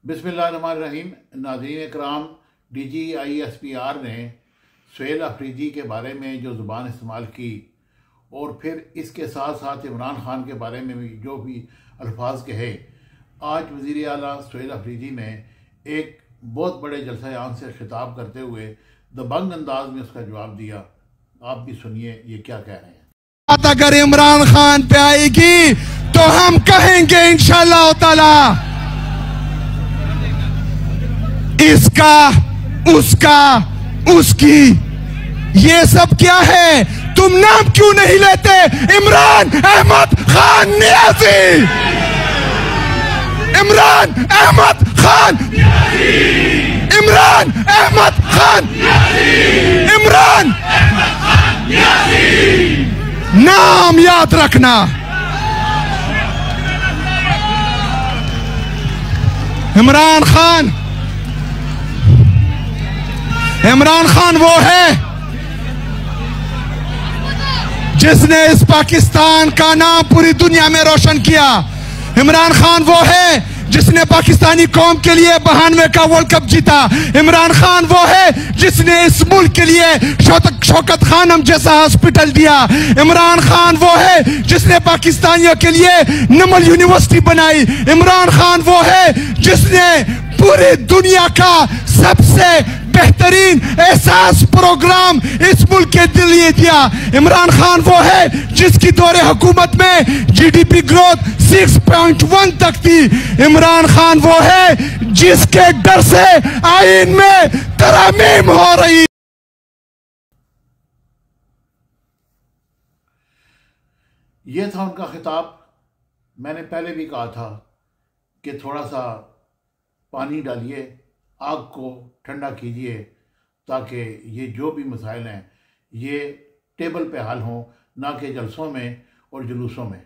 बिस्मिल्लाहिर्रहमानिर्रहीम। नाज़रीन इकराम, DGISPR ने सुहेल अफरीदी के बारे में जो ज़ुबान इस्तेमाल की और फिर इसके साथ साथ इमरान खान के बारे में भी जो भी अल्फाज कहे, आज वज़ीर आला सुहेल अफरीदी ने एक बहुत बड़े जलसा आम से खिताब करते हुए दबंग अंदाज में उसका जवाब दिया। आप भी सुनिए ये क्या कह रहे हैं। बात अगर इमरान खान पे आएगी तो हम कहेंगे इंशाअल्लाह ताला इसका उसका उसकी ये सब क्या है। तुम नाम क्यों नहीं लेते? इमरान अहमद खान नियाज़ी, इमरान अहमद खान, इमरान अहमद खान, इमरान नाम याद रखना। इमरान खान वो है जिसने इस पाकिस्तान का नाम पूरी दुनिया में रोशन किया। इमरान खान वो है जिसने पाकिस्तानी कौम के लिए 92 का वर्ल्ड कप जीता। इमरान खान वो है जिसने इस मुल्क के लिए शौकत खानम जैसा हॉस्पिटल दिया। इमरान खान वो है जिसने पाकिस्तानियों के लिए नमल यूनिवर्सिटी बनाई। इमरान खान वो है जिसने पूरी दुनिया का सबसे बेहतरीन एहसास प्रोग्राम इस मुल्क के लिए दिया। इमरान खान वो है जिसकी दौरे हुकूमत में GDP ग्रोथ 6.1 तक थी। इमरान खान वो है जिसके डर से आईन में तरमीम हो रही। ये था उनका खिताब। मैंने पहले भी कहा था कि थोड़ा सा पानी डालिए, आग को ठंडा कीजिए ताकि ये जो भी मसाइल हैं ये टेबल पे हल हों, ना कि जलसों में और जुलूसों में।